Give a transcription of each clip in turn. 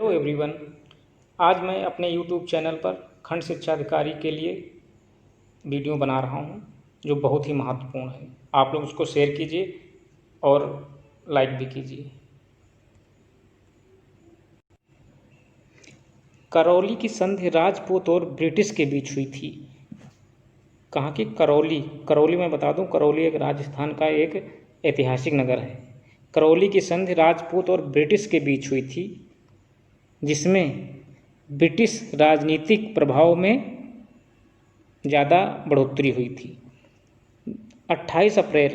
Hello everyone. आज मैं अपने यूट्यूब चैनल पर खंड शिक्षा अधिकारी के लिए वीडियो बना रहा हूं, जो बहुत ही महत्वपूर्ण है। आप लोग उसको शेयर कीजिए और लाइक भी कीजिए। करौली की संधि राजपूत और ब्रिटिश के बीच हुई थी। कहाँ की? करौली मैं बता दूं, करौली एक राजस्थान का एक ऐतिहासिक नगर है। करौली की संधि राजपूत और ब्रिटिश के बीच हुई थी, जिसमें ब्रिटिश राजनीतिक प्रभाव में ज़्यादा बढ़ोतरी हुई थी। 28 अप्रैल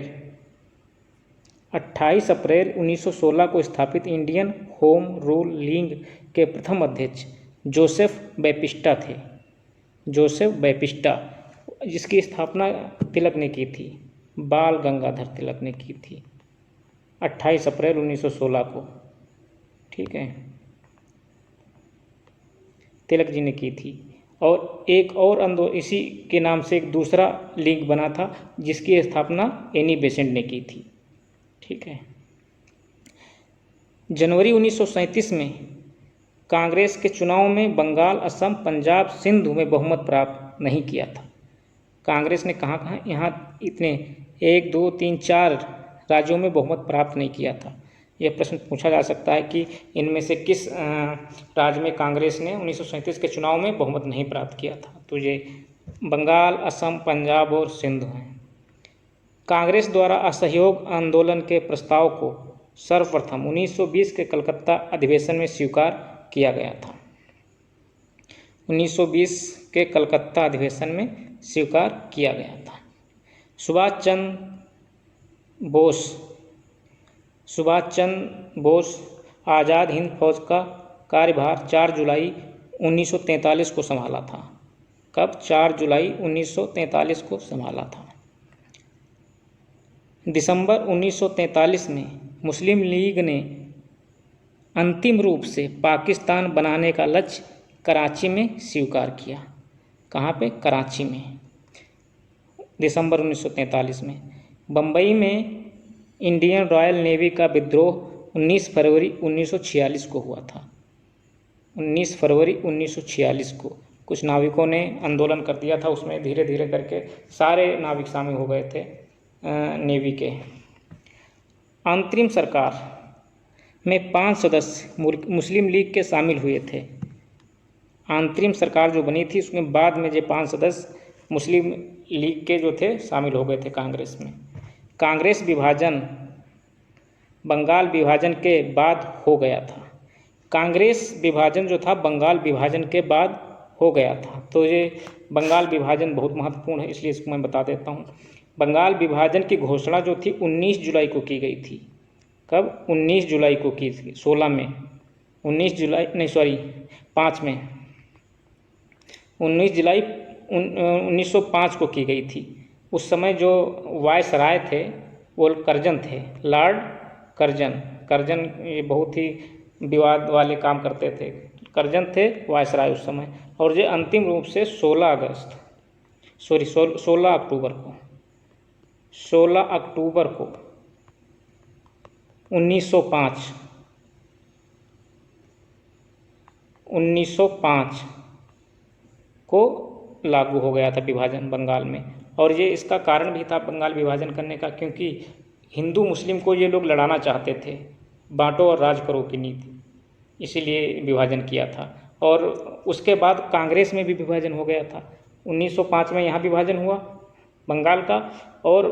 1916 को स्थापित इंडियन होम रूल लीग के प्रथम अध्यक्ष जोसेफ बैप्टिस्टा, जिसकी स्थापना तिलक ने की थी, बाल गंगाधर तिलक ने की थी 28 अप्रैल 1916 को। ठीक है, तिलक जी ने की थी। और एक और इसी के नाम से एक दूसरा लीग बना था, जिसकी स्थापना एनी बेसेंट ने की थी। ठीक है। जनवरी 1937 में कांग्रेस के चुनाव में बंगाल, असम, पंजाब, सिंध में बहुमत प्राप्त नहीं किया था। कांग्रेस ने कहाँ यहाँ इतने 1, 2, 3, 4 राज्यों में बहुमत प्राप्त नहीं किया था। यह प्रश्न पूछा जा सकता है कि इनमें से किस राज्य में कांग्रेस ने 1937 के चुनाव में बहुमत नहीं प्राप्त किया था। तो ये बंगाल, असम, पंजाब और सिंध हैं। कांग्रेस द्वारा असहयोग आंदोलन के प्रस्ताव को सर्वप्रथम 1920 के कलकत्ता अधिवेशन में स्वीकार किया गया था। 1920 के कलकत्ता अधिवेशन में स्वीकार किया गया था। सुभाष चंद्र बोस आज़ाद हिंद फौज का कार्यभार 4 जुलाई 1943 को संभाला था। कब? 4 जुलाई 1943 को संभाला था। दिसंबर 1943 में मुस्लिम लीग ने अंतिम रूप से पाकिस्तान बनाने का लक्ष्य कराची में स्वीकार किया। कहाँ पे? कराची में, दिसंबर 1943 में। बम्बई में इंडियन रॉयल नेवी का विद्रोह 19 फरवरी 1946 को हुआ था। 19 फरवरी 1946 को कुछ नाविकों ने आंदोलन कर दिया था। उसमें धीरे धीरे करके सारे नाविक शामिल हो गए थे नेवी के। अंतरिम सरकार में 5 सदस्य मुस्लिम लीग के शामिल हुए थे। अंतरिम सरकार जो बनी थी, उसमें बाद में जो 5 सदस्य मुस्लिम लीग के जो थे शामिल हो गए थे कांग्रेस में। कांग्रेस विभाजन बंगाल विभाजन के बाद हो गया था। कांग्रेस विभाजन जो था बंगाल विभाजन के बाद हो गया था। तो ये बंगाल विभाजन बहुत महत्वपूर्ण है, इसलिए इसको मैं बता देता हूँ। बंगाल विभाजन की घोषणा जो थी 19 जुलाई को की गई थी। कब? 19 जुलाई को की थी। 16 में 19 जुलाई नहीं, सॉरी 5 में 19 जुलाई 1905 को की गई थी। उस समय जो वायसराय थे वो करजन थे, लॉर्ड करजन ये बहुत ही विवाद वाले काम करते थे। करजन थे वायसराय उस समय। और ये अंतिम रूप से 16 अक्टूबर को 1905 को लागू हो गया था विभाजन बंगाल में। और ये इसका कारण भी था बंगाल विभाजन करने का, क्योंकि हिंदू मुस्लिम को ये लोग लड़ाना चाहते थे, बांटो और राज करो की नीति, इसीलिए विभाजन किया था। और उसके बाद कांग्रेस में भी विभाजन हो गया था। 1905 में यहाँ विभाजन हुआ बंगाल का। और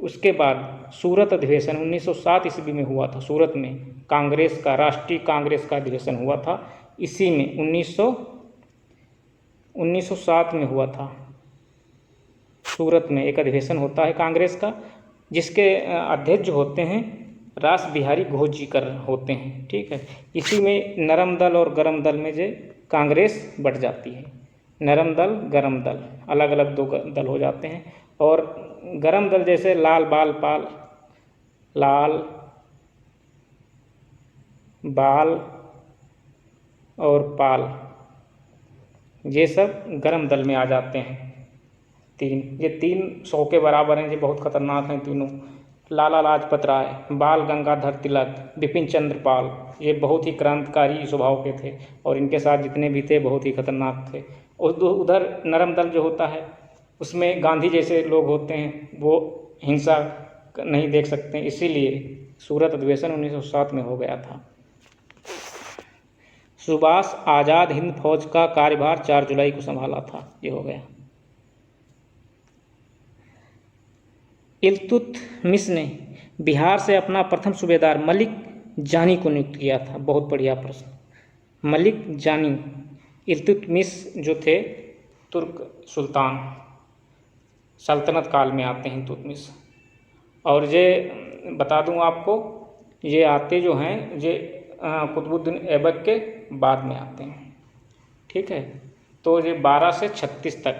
उसके बाद सूरत अधिवेशन 1907 ईस्वी में हुआ था। सूरत में कांग्रेस का, राष्ट्रीय कांग्रेस का अधिवेशन हुआ था। इसी में 1907 में हुआ था। सूरत में एक अधिवेशन होता है कांग्रेस का, जिसके अध्यक्ष जो होते हैं रास बिहारी घोष जी होते हैं। ठीक है। इसी में नरम दल और गरम दल में जो कांग्रेस बढ़ जाती है। नरम दल, गरम दल, अलग अलग 2 दल हो जाते हैं। और गरम दल जैसे लाल बाल और पाल, ये सब गरम दल में आ जाते हैं। ये 300 के बराबर हैं। ये बहुत खतरनाक हैं तीनों। लाला लाजपत राय, बाल गंगाधर तिलक, बिपिन चंद्र पाल, ये बहुत ही क्रांतिकारी स्वभाव के थे और इनके साथ जितने भी थे बहुत ही खतरनाक थे। उधर नरम दल जो होता है उसमें गांधी जैसे लोग होते हैं, वो हिंसा नहीं देख सकते, इसीलिए सूरत अधिवेशन 1907 में हो गया था। सुभाष आज़ाद हिंद फौज का कार्यभार 4 जुलाई को संभाला था, ये हो गया। इल्तुतमिश ने बिहार से अपना प्रथम सूबेदार मलिक जानी को नियुक्त किया था। बहुत बढ़िया प्रश्न। मलिक जानी, इल्तुतमिश जो थे तुर्क सुल्तान, सल्तनत काल में आते हैं इल्तुतमिश। और ये बता दूं आपको, ये आते जो हैं ये कुतुबुद्दीन ऐबक के बाद में आते हैं, ठीक है। तो ये 12 से 36 तक,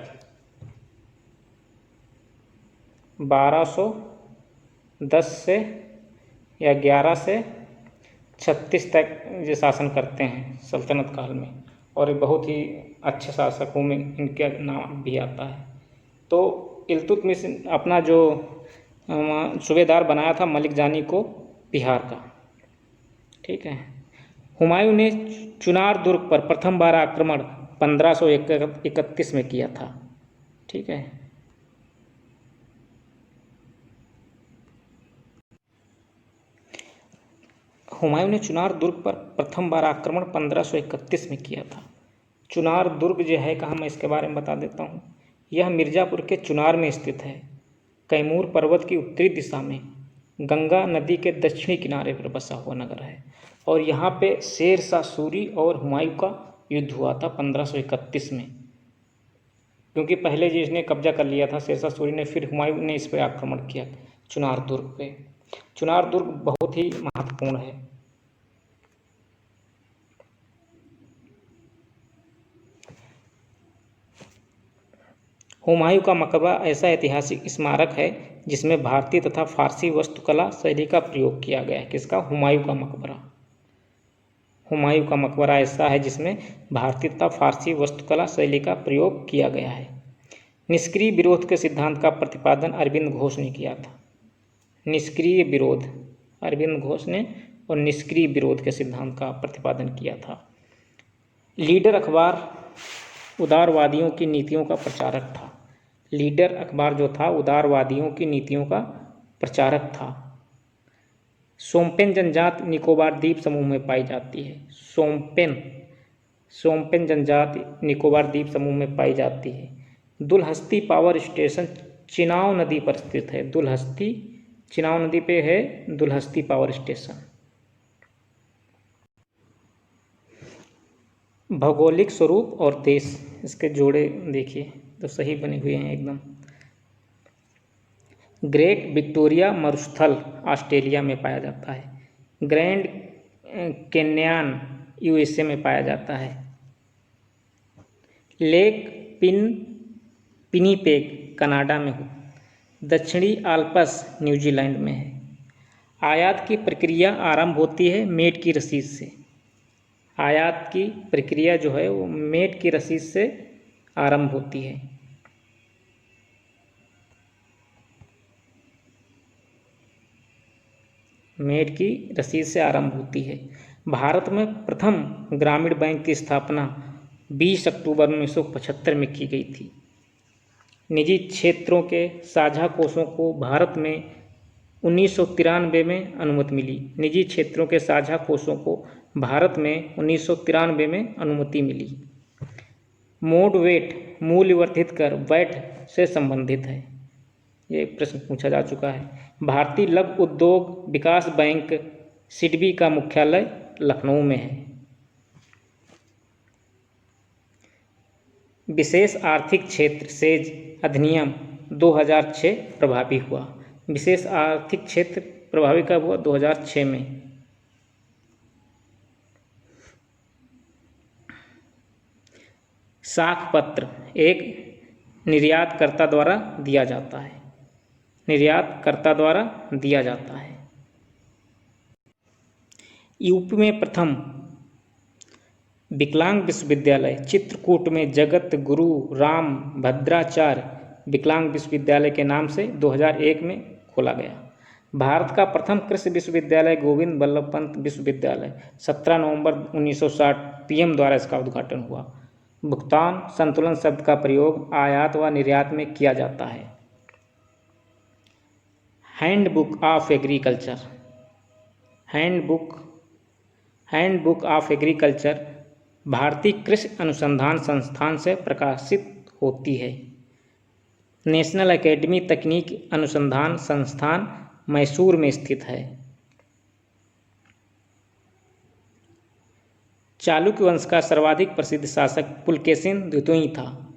1210 से या 11 से 36 तक ये शासन करते हैं सल्तनत काल में, और ये बहुत ही अच्छे शासकों में इनका नाम भी आता है। तो इल्तुतमिश अपना जो सूबेदार बनाया था मलिक जानी को बिहार का, ठीक है। हुमायूं ने चुनार दुर्ग पर प्रथम बार आक्रमण 1531 में किया था, ठीक है। हुमायूं ने चुनार दुर्ग पर प्रथम बार आक्रमण 1531 में किया था। चुनार दुर्ग जो है कहाँ, मैं इसके बारे में बता देता हूँ। यह मिर्ज़ापुर के चुनार में स्थित है, कैमूर पर्वत की उत्तरी दिशा में, गंगा नदी के दक्षिणी किनारे पर बसा हुआ नगर है। और यहाँ पे शेर शाह सूरी और हुमायूं का युद्ध हुआ था 1531 में, क्योंकि पहले जिसने कब्जा कर लिया था शेर शाह सूरी ने, फिर हुमायूं ने इस पर आक्रमण किया चुनार दुर्ग पे। चुनार दुर्ग बहुत ही महत्वपूर्ण है। हुमायूं का मकबरा ऐसा ऐतिहासिक स्मारक है जिसमें भारतीय तथा फारसी वास्तुकला शैली का प्रयोग किया गया है। किसका? हुमायूं का मकबरा। हुमायूं का मकबरा ऐसा है जिसमें भारतीय तथा फारसी वास्तुकला शैली का प्रयोग किया गया है। निष्क्रिय विरोध के सिद्धांत का प्रतिपादन अरविंद घोष ने किया था। निष्क्रिय विरोध, अरविंद घोष ने और निष्क्रिय विरोध के सिद्धांत का प्रतिपादन किया था। लीडर अखबार उदारवादियों की नीतियों का प्रचारक था। लीडर अखबार जो था उदारवादियों की नीतियों का प्रचारक था। सोम्पेन जनजाति निकोबार द्वीप समूह में पाई जाती है। सोम्पेन जनजाति निकोबार द्वीप समूह में पाई जाती है। दुलहस्ती पावर स्टेशन चिनाव नदी पर स्थित है। दुलहस्ती चिनाव नदी पे है दुलहस्ती पावर स्टेशन। भौगोलिक स्वरूप और देश, इसके जोड़े देखिए तो सही बने हुए हैं एकदम। ग्रेट विक्टोरिया मरुस्थल ऑस्ट्रेलिया में पाया जाता है। ग्रैंड कैन्यन यूएसए में पाया जाता है। लेक पिनीपेग कनाडा में है। दक्षिणी आल्प्स न्यूजीलैंड में है। आयात की प्रक्रिया आरंभ होती है मेट की रसीद से। आयात की प्रक्रिया जो है वो मेट की रसीद से आरंभ होती है। मेट की रसीद से आरंभ होती है। भारत में प्रथम ग्रामीण बैंक की स्थापना 20 अक्टूबर 1975 में की गई थी। निजी क्षेत्रों के साझा कोषों को भारत में 1993 में अनुमति मिली। निजी क्षेत्रों के साझा कोषों को भारत में 1993 में अनुमति मिली। मोड वेट मूल्य वर्धित कर वैट से संबंधित है। ये प्रश्न पूछा जा चुका है। भारतीय लघु उद्योग विकास बैंक सिडबी का मुख्यालय लखनऊ में है। विशेष आर्थिक क्षेत्र सेज अधिनियम 2006 प्रभावी हुआ। विशेष आर्थिक क्षेत्र प्रभावी कब हुआ? 2006 में। साख पत्र एक निर्यातकर्ता द्वारा दिया जाता है। निर्यातकर्ता द्वारा दिया जाता है। यूपी में प्रथम विकलांग विश्वविद्यालय चित्रकूट में जगत गुरु राम भद्राचार्य विकलांग विश्वविद्यालय के नाम से 2001 में खोला गया। भारत का प्रथम कृषि विश्वविद्यालय गोविंद बल्लभ पंत विश्वविद्यालय 17 नवंबर 1960 पीएम द्वारा इसका उद्घाटन हुआ। भुगतान संतुलन शब्द का प्रयोग आयात व निर्यात में किया जाता है। Handbook of agriculture, handbook of agriculture भारतीय कृषि अनुसंधान संस्थान से प्रकाशित होती है। नेशनल एकेडमी तकनीक अनुसंधान संस्थान मैसूर में स्थित है। चालुक्य वंश का सर्वाधिक प्रसिद्ध शासक पुलकेशिन द्वितीय था।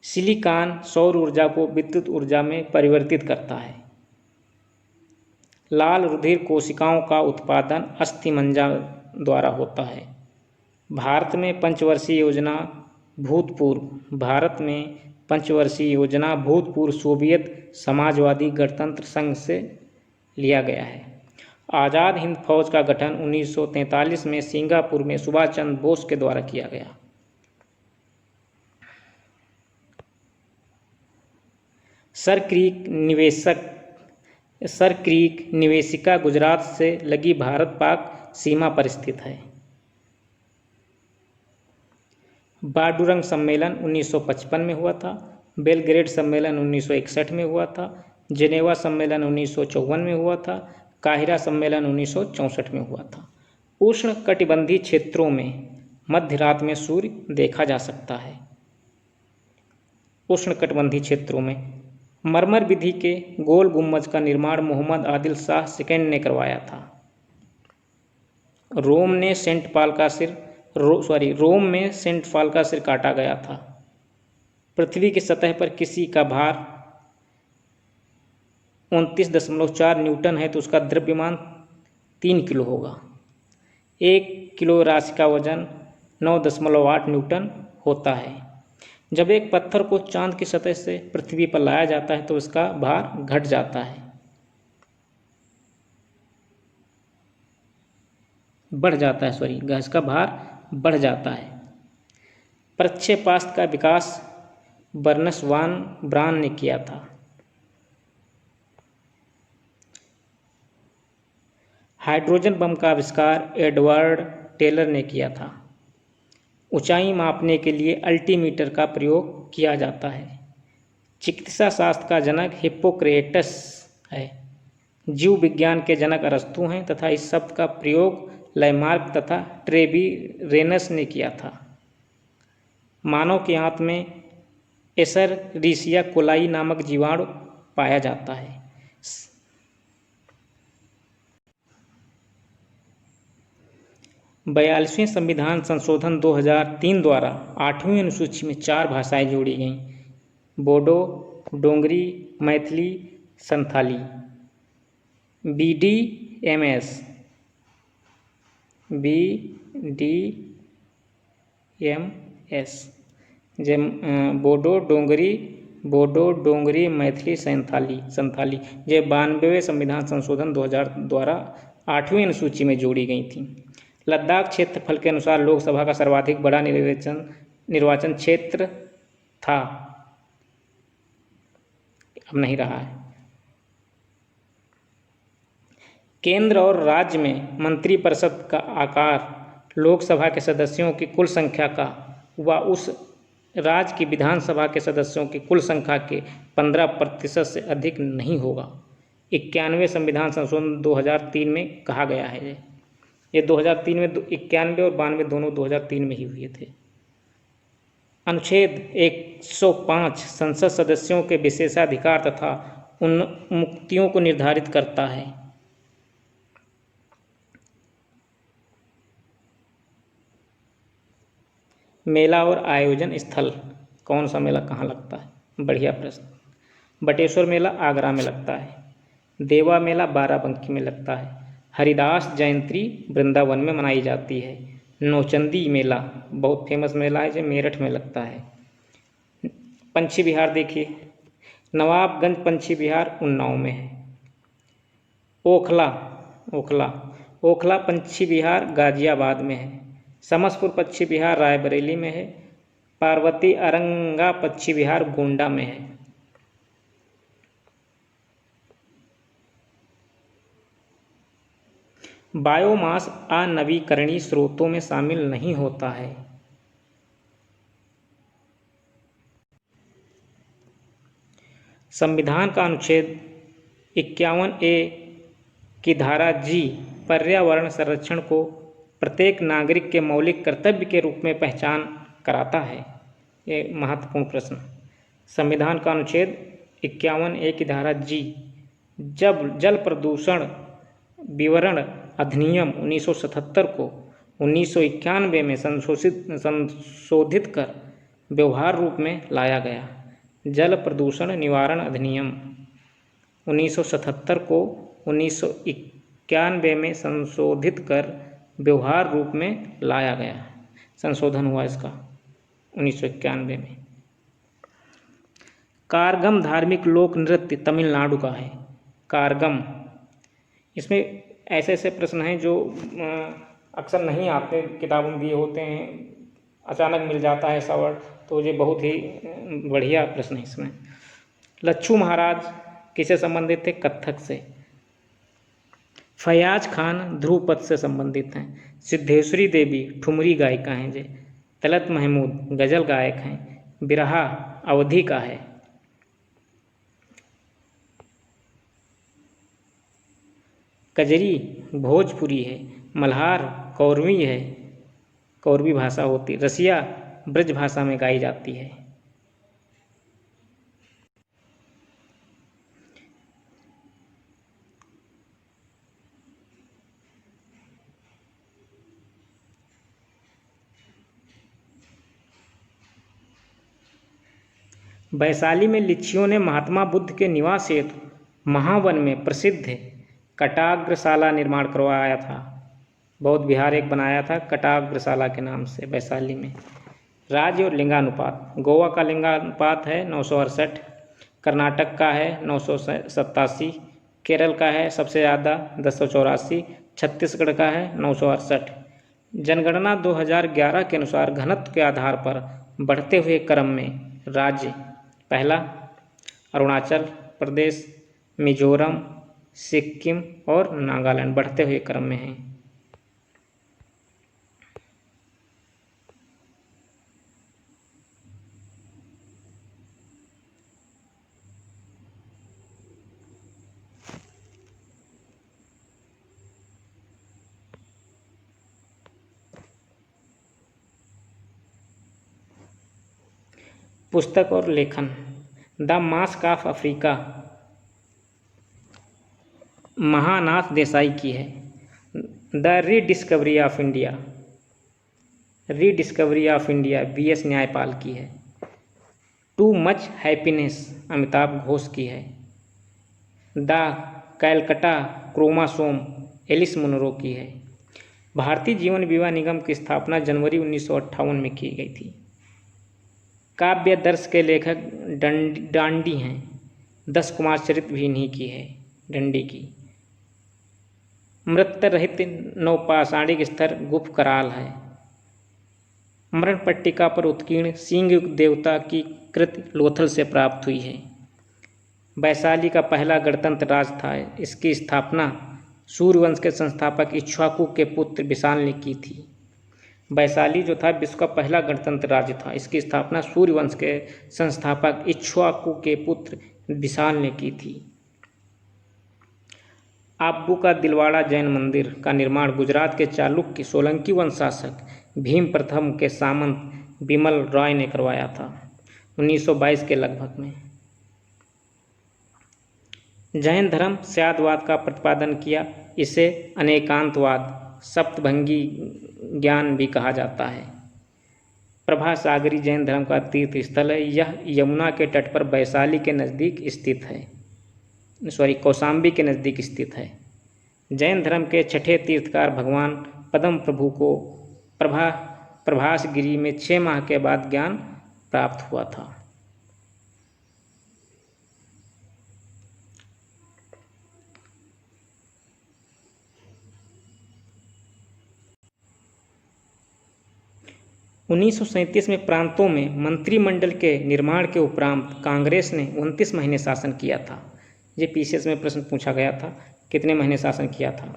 सिलिकॉन सौर ऊर्जा को विद्युत ऊर्जा में परिवर्तित करता है। लाल रुधिर कोशिकाओं का उत्पादन अस्थिमज्जा द्वारा होता है। भारत में पंचवर्षीय योजना भूतपूर्व सोवियत समाजवादी गणतंत्र संघ से लिया गया है। आज़ाद हिंद फौज का गठन 1943 में सिंगापुर में सुभाष चंद्र बोस के द्वारा किया गया। सर क्रीक निवेशिका गुजरात से लगी भारत पाक सीमा पर स्थित है। बार्डुरंग सम्मेलन 1955 में हुआ था। बेलग्रेड सम्मेलन 1961 में हुआ था। जेनेवा सम्मेलन 1954 में हुआ था। काहिरा सम्मेलन 1964 में हुआ था। उष्ण कटिबंधीय क्षेत्रों में मध्य रात में सूर्य देखा जा सकता है। उष्ण कटिबंधीय क्षेत्रों में मरमर विधि के गोल गुम्बज का निर्माण मोहम्मद आदिल शाह सेकंड ने करवाया था। रोम में सेंट पॉल का सिर काटा गया था। पृथ्वी की सतह पर किसी का भार 29.4 न्यूटन है तो उसका द्रव्यमान 3 किलो होगा। 1 किलो राशि का वजन 9.8 न्यूटन होता है। जब एक पत्थर को चांद की सतह से पृथ्वी पर लाया जाता है तो उसका भार घट जाता है, इसका भार बढ़ जाता है। प्रक्षेपास्त्र का विकास बर्नस वान ब्रान ने किया था। हाइड्रोजन बम का आविष्कार एडवर्ड टेलर ने किया था। ऊंचाई मापने के लिए अल्टीमीटर का प्रयोग किया जाता है। चिकित्सा शास्त्र का जनक हिप्पोक्रेटस है। जीव विज्ञान के जनक अरस्तु हैं तथा इस शब्द का प्रयोग लैमार्क तथा ट्रेविरेनस ने किया था। मानव के आंत में एसररीशिया कोलाई नामक जीवाणु पाया जाता है। बयालीसवें संविधान संशोधन 2003 द्वारा 8वीं अनुसूची में 4 भाषाएं जोड़ी गईं: बोडो, डोंगरी, मैथिली, संथाली। BDMS बोडो, डोंगरी, मैथिली, संथाली ये 92वें संविधान संशोधन 2000 द्वारा 8वीं अनुसूची में जोड़ी गई थी। लद्दाख क्षेत्रफल के अनुसार लोकसभा का सर्वाधिक बड़ा निर्वाचन क्षेत्र था, अब नहीं रहा है। केंद्र और राज्य में मंत्रिपरिषद का आकार लोकसभा के सदस्यों की कुल संख्या का व उस राज्य की विधानसभा के सदस्यों की कुल संख्या के 15% से अधिक नहीं होगा। 91वें संविधान संशोधन 2003 में कहा गया है। ये 2003 में 91 और 92 दोनों 2003 में ही हुए थे। अनुच्छेद 105 संसद सदस्यों के विशेषाधिकार तथा उन मुक्तियों को निर्धारित करता है। मेला और आयोजन स्थल, कौन सा मेला कहाँ लगता है? बढ़िया प्रश्न। बटेश्वर मेला आगरा में लगता है। देवा मेला बाराबंकी में लगता है। हरिदास जयंती वृंदावन में मनाई जाती है। नौचंदी मेला बहुत फेमस मेला है जो मेरठ में लगता है। पंछी विहार देखिए, नवाबगंज पंछी विहार उन्नाव में है। ओखला पंछी विहार गाजियाबाद में है। समसपुर पक्षी विहार रायबरेली में है। पार्वती अरंगा पक्षी विहार गोंडा में है। बायोमास अनवीकरणीय स्रोतों में शामिल नहीं होता है। संविधान का अनुच्छेद 51A की धारा G पर्यावरण संरक्षण को प्रत्येक नागरिक के मौलिक कर्तव्य के रूप में पहचान कराता है। ये महत्वपूर्ण प्रश्न। संविधान का अनुच्छेद 51A की धारा G जब जल प्रदूषण विवरण अधिनियम 1977 को 1991 में संशोधित कर व्यवहार रूप में लाया गया। जल प्रदूषण निवारण अधिनियम 1977 को 1991 में संशोधित कर व्यवहार रूप में लाया गया। संशोधन हुआ इसका 1991 में। कारगम धार्मिक लोक नृत्य तमिलनाडु का है। कारगम, इसमें ऐसे ऐसे प्रश्न हैं जो अक्सर नहीं आते, किताबों में दिए होते हैं, अचानक मिल जाता है ऐसा वर्ड, तो ये बहुत ही बढ़िया प्रश्न है इसमें। लच्छू महाराज किससे संबंधित थे? कत्थक से। फयाज खान ध्रुपद से संबंधित हैं। सिद्धेश्वरी देवी ठुमरी गायिका हैं। जे तलत महमूद गज़ल गायक हैं। बिरहा अवधि का है। कजरी भोजपुरी है। मल्हार कौरवी है, कौरवी भाषा होती। रसिया ब्रज भाषा में गाई जाती है। वैशाली में लिच्छियों ने महात्मा बुद्ध के निवास हेतु महावन में प्रसिद्ध कटाग्रशाला निर्माण करवाया था। बौद्ध विहार एक बनाया था कटाग्रशाला के नाम से वैशाली में। राज्य और लिंगानुपात। गोवा का लिंगानुपात है 968, कर्नाटक का है 987, केरल का है सबसे ज़्यादा 1084, छत्तीसगढ़ का है 968। जनगणना 2011 के अनुसार घनत्व के आधार पर बढ़ते हुए क्रम में राज्य पहला अरुणाचल प्रदेश, मिजोरम, सिक्किम और नागालैंड बढ़ते हुए क्रम में हैं। पुस्तक और लेखन। The mask of Africa Mahanath Desai की है। The rediscovery of India, rediscovery of India BS Naipaul की है। Too much happiness Amitav Ghosh की है। The Calcutta chromosome Alice Munro की है। भारतीय जीवन बीमा निगम की स्थापना जनवरी 1958 में की गई थी। काव्य दर्श के लेखक डांडी हैं। 10 कुमार चरित्र भी इन्हीं की है, डंडी की। मृत रहित नवपाषाणिक स्तर गुप्त कराल है। मरण पट्टिका पर उत्कीर्ण सिंह युक्त देवता की कृति लोथल से प्राप्त हुई है। वैशाली का पहला गणतंत्र राज था। इसकी स्थापना सूर्यवंश के संस्थापक इक्ष्वाकु के पुत्र विशाल ने की थी। वैशाली जो था विश्व का पहला गणतंत्र राज्य था। इसकी स्थापना सूर्यवंश के संस्थापक इक्ष्वाकु के पुत्र विशाल ने की थी। आब्बू का दिलवाड़ा जैन मंदिर का निर्माण गुजरात के चालुक्य सोलंकी वंश शासक भीम प्रथम के सामंत बिमल रॉय ने करवाया था 1922 के लगभग में। जैन धर्म स्यादवाद का प्रतिपादन किया। इसे अनेकांतवाद सप्तभंगी ज्ञान भी कहा जाता है। प्रभा सागरी जैन धर्म का तीर्थ स्थल है। यह यमुना के तट पर वैशाली के नज़दीक स्थित है, कौशाम्बी के नज़दीक स्थित है। जैन धर्म के छठे तीर्थकार भगवान पद्म प्रभु को प्रभासगिरी में 6 माह के बाद ज्ञान प्राप्त हुआ था। (1937) में प्रांतों में मंत्रिमंडल के निर्माण के उपरांत कांग्रेस ने 29 महीने शासन किया था। ये पीसीएस में प्रश्न पूछा गया था, कितने महीने शासन किया था।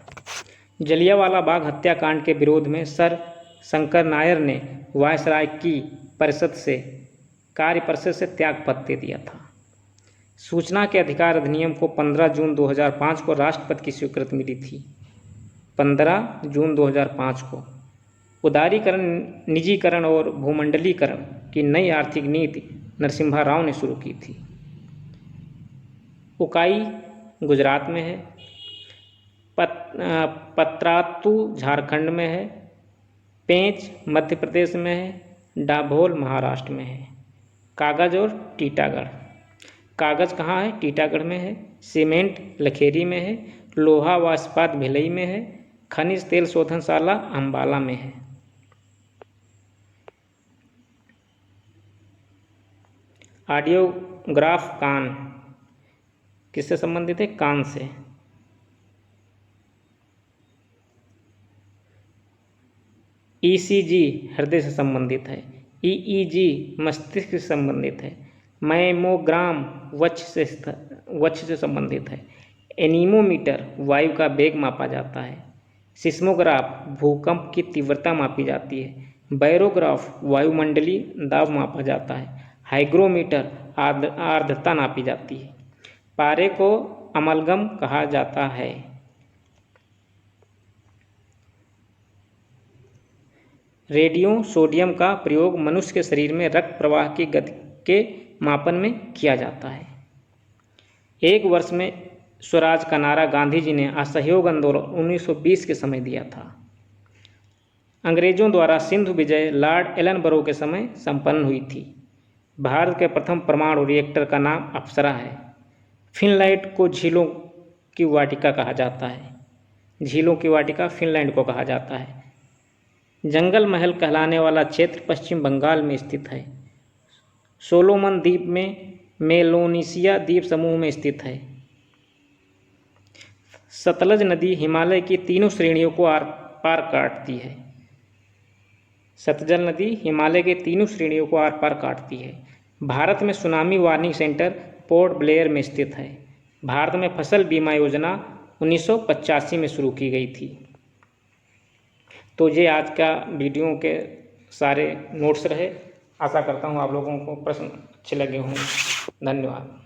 जलियांवाला बाग हत्याकांड के विरोध में सर शंकर नायर ने वायसराय की कार्य परिषद से त्यागपत्र दे दिया था। सूचना के अधिकार अधिनियम को 15 जून 2005 को राष्ट्रपति की स्वीकृति मिली थी। 15 जून 2005 को उदारीकरण, निजीकरण और भूमंडलीकरण की नई आर्थिक नीति नरसिम्हा राव ने शुरू की थी। उकाई गुजरात में है, पतरातू झारखंड में है, पेंच मध्य प्रदेश में है, डाभोल महाराष्ट्र में है। कागज़ और टीटागढ़, कागज़ कहाँ है? टीटागढ़ में है। सीमेंट लखेरी में है। लोहा व इस्पात भिलई में है। खनिज तेल शोधनशाला अम्बाला में है। ऑडियोग्राफ कान किससे संबंधित है? कान से। ईसीजी हृदय से संबंधित है। ईईजी मस्तिष्क से संबंधित है। मैमोग्राम वक्ष से संबंधित है। एनीमोमीटर वायु का वेग मापा जाता है। सिस्मोग्राफ भूकंप की तीव्रता मापी जाती है। बैरोग्राफ वायुमंडलीय दाब मापा जाता है। हाइग्रोमीटर आर्द्रता नापी जाती है। पारे को अमलगम कहा जाता है। रेडियो सोडियम का प्रयोग मनुष्य के शरीर में रक्त प्रवाह की गति के मापन में किया जाता है। एक वर्ष में स्वराज का नारा गांधी जी ने असहयोग आंदोलन 1920 के समय दिया था। अंग्रेजों द्वारा सिंधु विजय लॉर्ड एलनबरो के समय संपन्न हुई थी। भारत के प्रथम परमाणु रिएक्टर का नाम अप्सरा है। फिनलैंड को झीलों की वाटिका कहा जाता है। झीलों की वाटिका फिनलैंड को कहा जाता है। जंगल महल कहलाने वाला क्षेत्र पश्चिम बंगाल में स्थित है। सोलोमन द्वीप में मेलोनेशिया द्वीप समूह में स्थित है। सतलज नदी हिमालय की तीनों श्रेणियों को आर पार काटती है। सतलज नदी हिमालय के तीनों श्रेणियों को आर पार काटती है। भारत में tsunami warning centre port Blair में स्थित है। भारत में फसल बीमा योजना 1985 में शुरू की गई थी। तो ये आज का वीडियो के सारे नोट्स रहे। आशा करता हूँ आप लोगों को प्रश्न अच्छे लगे होंगे। धन्यवाद।